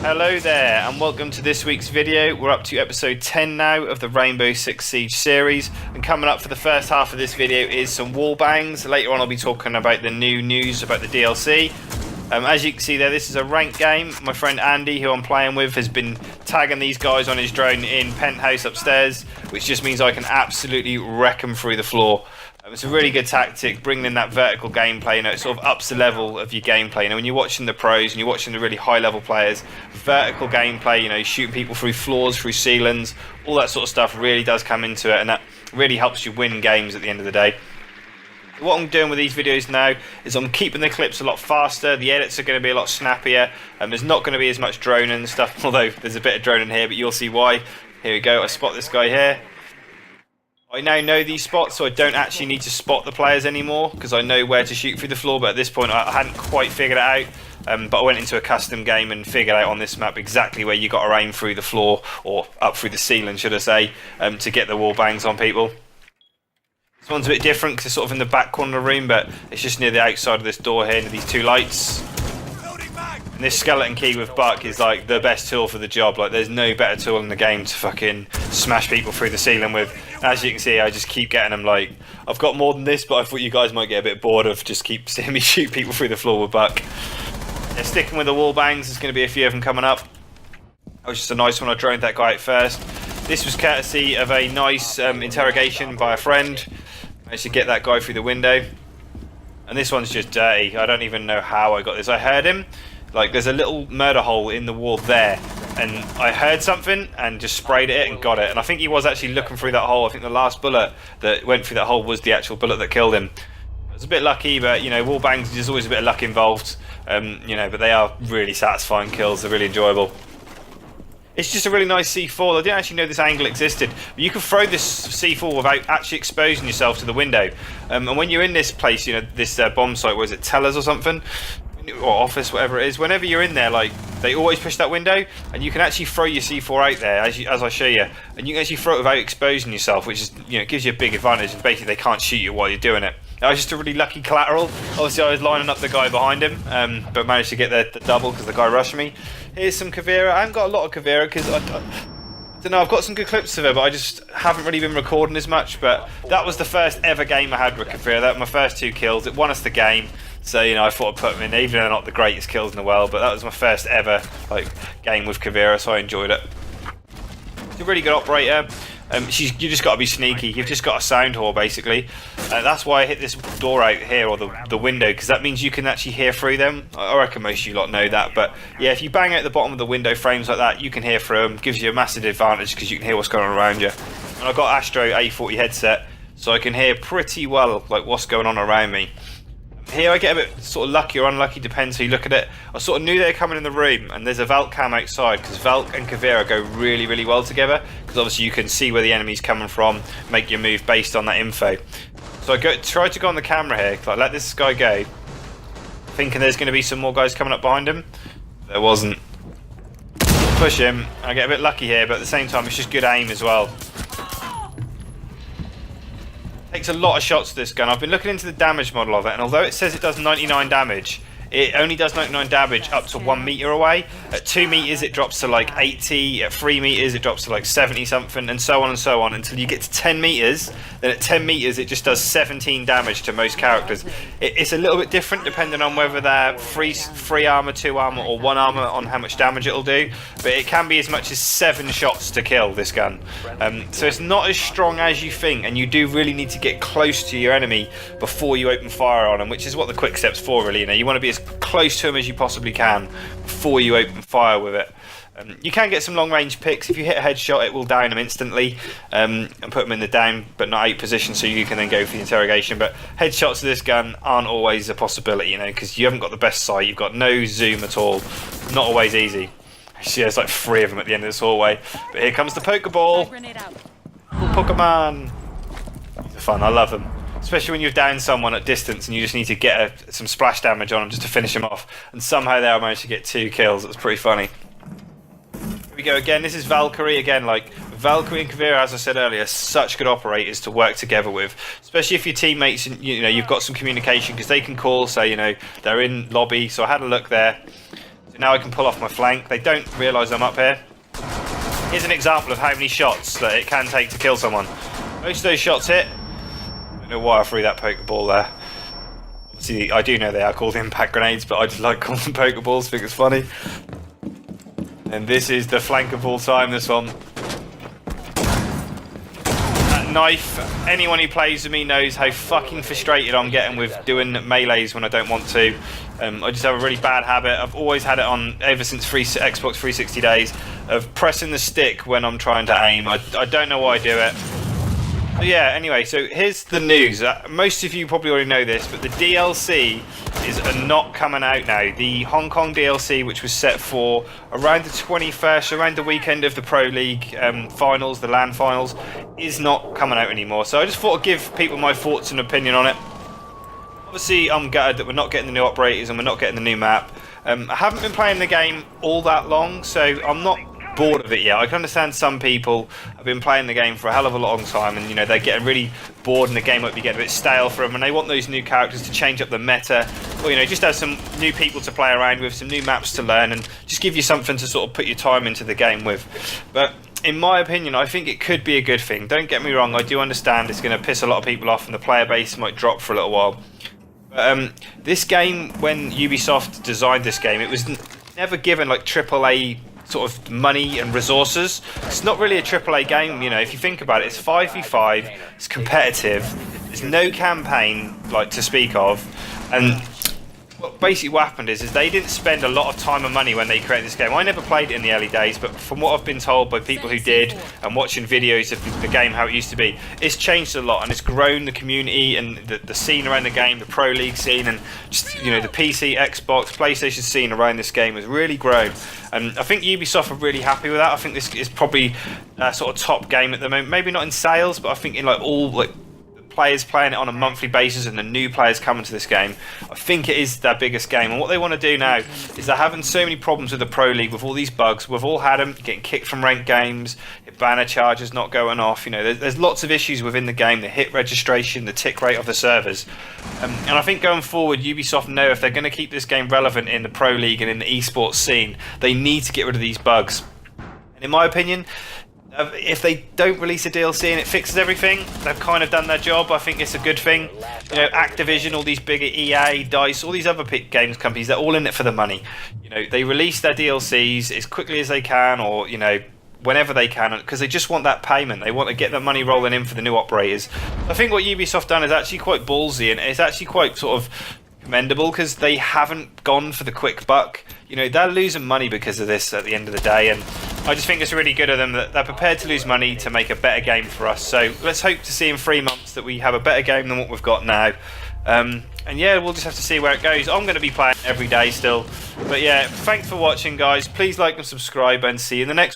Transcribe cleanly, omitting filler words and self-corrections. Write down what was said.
Hello there and welcome to this week's video. We're up to episode 10 now of the Rainbow Six Siege series, and coming up for the first half of this video is some wall bangs. Later on I'll be talking about the new news about the DLC. As you can see there, this is a ranked game. My friend Andy, who I'm playing with, has been tagging these guys on his drone in penthouse upstairs, which just means I can absolutely wreck them through the floor. It's a really good tactic, bringing in that vertical gameplay. You know, it sort of ups the level of your gameplay. You know, when you're watching the pros and you're watching the really high-level players, vertical gameplay, you know, shooting people through floors, through ceilings, all that sort of stuff really does come into it, and that really helps you win games at the end of the day. What I'm doing with these videos now is I'm keeping the clips a lot faster. The edits are going to be a lot snappier. There's not going to be as much droning and stuff, although there's a bit of droning here, but you'll see why. Here we go. I spot this guy here. I now know these spots, so I don't actually need to spot the players anymore because I know where to shoot through the floor. But at this point, I hadn't quite figured it out. But I went into a custom game and figured out on this map exactly where you got to aim through the floor, or up through the ceiling, should I say, to get the wall bangs on people. This one's a bit different because it's sort of in the back corner of the room, but it's just near the outside of this door here, near these two lights. And this skeleton key with Buck is like the best tool for the job. Like, there's no better tool in the game to fucking smash people through the ceiling with. As you can see, I just keep getting them. Like, I've got more than this, but I thought you guys might get a bit bored of just keep seeing me shoot people through the floor with Buck. Yeah, sticking with the wall bangs, there's going to be a few of them coming up. That was just a nice one. I droned that guy out first. This was courtesy of a nice interrogation by a friend. Managed to get that guy through the window. And this one's just dirty. I don't even know how I got this. I heard him. Like, there's a little murder hole in the wall there, and I heard something and just sprayed it and got it. And I think he was actually looking through that hole. I think the last bullet that went through that hole was the actual bullet that killed him. I was a bit lucky, but you know, wall bangs, there's always a bit of luck involved. You know, but they are really satisfying kills. They're really enjoyable. It's just a really nice C4. I didn't actually know this angle existed, but you can throw this C4 without actually exposing yourself to the window. And when you're in this place, you know, this bomb site, was it Tellers or something? Or office, whatever it is, whenever you're in there, like, they always push that window, and you can actually throw your C4 out there, as I show you, and you can actually throw it without exposing yourself, which is, you know, it gives you a big advantage, and basically they can't shoot you while you're doing it. That was just a really lucky collateral. Obviously I was lining up the guy behind him, but managed to get the double because the guy rushed me. Here's some Caviera. I haven't got a lot of Caviera because I don't know, I've got some good clips of it, but I just haven't really been recording as much. But that was the first ever game I had with Caviera. That was my first 2 kills. It won us the game. So, you know, I thought I'd put them in, even though they're not the greatest kills in the world, but that was my first ever game with Caviera, so I enjoyed it. She's a really good operator. You just got to be sneaky. You've just got a sound whore, basically. That's why I hit this door out here, or the window, because that means you can actually hear through them. I reckon most of you lot know that, but yeah, if you bang out the bottom of the window frames like that, you can hear through them. Gives you a massive advantage because you can hear what's going on around you. And I've got Astro A40 headset, so I can hear pretty well like what's going on around me. Here I get a bit sort of lucky or unlucky, depends how you look at it. I sort of knew they were coming in the room, and there's a Valk cam outside, because Valk and Caviera go really, really well together, because obviously you can see where the enemy's coming from, make your move based on that info. So I tried to go on the camera here, like, let this guy go, thinking there's going to be some more guys coming up behind him. There wasn't. Push him, I get a bit lucky here, but at the same time it's just good aim as well. Takes a lot of shots, this gun. I've been looking into the damage model of it, and although it says it does 99 damage, it only does 99 damage up to 1 meter away. At 2 meters it drops to like 80, at 3 meters it drops to like 70 something, and so on until you get to 10 meters. Then at 10 meters it just does 17 damage to most characters. It's a little bit different depending on whether they're free armor, 2 armor, or 1 armor, on how much damage it'll do, but it can be as much as 7 shots to kill, this gun. So it's not as strong as you think, and you do really need to get close to your enemy before you open fire on them, which is what the quick step's for, really. You know, you want to be as close to them as you possibly can before you open fire with it. You can get some long range picks. If you hit a headshot, it will down them instantly, and put them in the down but not out position, so you can then go for the interrogation. But headshots of this gun aren't always a possibility, you know, because you haven't got the best sight, you've got no zoom at all. Not always easy. See, there's like 3 of them at the end of this hallway. But here comes the Pokeball. Pokemon. These are fun, I love them. Especially when you're down someone at distance and you just need to get some splash damage on them just to finish them off. And somehow there I managed to get 2 kills. It was pretty funny. Here we go again. This is Valkyrie again. Like, Valkyrie and Caviera, as I said earlier, are such good operators to work together with. Especially if your teammates, you know, you've got some communication, because they can call, say, you know, they're in lobby. So I had a look there. Now I can pull off my flank. They don't realise I'm up here. Here's an example of how many shots that it can take to kill someone. Most of those shots hit. I don't know why I threw that Pokeball there. Obviously, I do know they are called impact grenades, but I just like calling them Pokeballs, think it's funny. And this is the flank of all time, this one. That knife, anyone who plays with me knows how fucking frustrated I'm getting with doing melees when I don't want to. I just have a really bad habit. I've always had it on ever since Xbox 360 days of pressing the stick when I'm trying to aim. I don't know why I do it. But yeah, anyway, so here's the news. Most of you probably already know this, but the DLC is not coming out now. The Hong Kong DLC, which was set for around the 21st, around the weekend of the Pro League finals, the LAN finals, is not coming out anymore. So I just thought I'd give people my thoughts and opinion on it. Obviously, I'm gutted that we're not getting the new operators and we're not getting the new map. I haven't been playing the game all that long, so I'm not bored of it yet. I can understand some people have been playing the game for a hell of a long time, and you know they're getting really bored and the game might be getting a bit stale for them, and they want those new characters to change up the meta, or you know just have some new people to play around with, some new maps to learn, and just give you something to sort of put your time into the game with. But in my opinion, I think it could be a good thing. Don't get me wrong, I do understand it's going to piss a lot of people off and the player base might drop for a little while. But this game, when Ubisoft designed this game, it was never given like AAA sort of money and resources. It's not really a AAA game, you know, if you think about it. It's 5v5, it's competitive, there's no campaign like to speak of, and basically what happened is they didn't spend a lot of time and money when they created this game. I never played it in the early days, but from what I've been told by people who did and watching videos of the game how it used to be, it's changed a lot and it's grown the community and the scene around the game, the Pro League scene, and just, you know, the PC, Xbox, PlayStation scene around this game has really grown. And I think Ubisoft are really happy with that. I think this is probably sort of top game at the moment. Maybe not in sales, but I think in like all like players playing it on a monthly basis and the new players coming to this game, I think it is their biggest game. And what they want to do now is they're having so many problems with the Pro League with all these bugs. We've all had them, getting kicked from ranked games, banner charges not going off. You know, there's lots of issues within the game, the hit registration, the tick rate of the servers. And I think going forward, Ubisoft know if they're going to keep this game relevant in the Pro League and in the esports scene, they need to get rid of these bugs. And in my opinion, if they don't release a DLC and it fixes everything, they've kind of done their job. I think it's a good thing. You know, Activision, all these bigger EA, DICE, all these other games companies, they're all in it for the money. You know, they release their DLCs as quickly as they can, or you know, whenever they can, because they just want that payment. They want to get the money rolling in for the new operators. I think what Ubisoft done is actually quite ballsy, and it's actually quite sort of commendable because they haven't gone for the quick buck. You know, they're losing money because of this at the end of the day, and I just think it's really good of them that they're prepared to lose money to make a better game for us. So let's hope to see in 3 months that we have a better game than what we've got now. And yeah, we'll just have to see where it goes. I'm going to be playing every day still. But yeah, thanks for watching, guys. Please like and subscribe, and see you in the next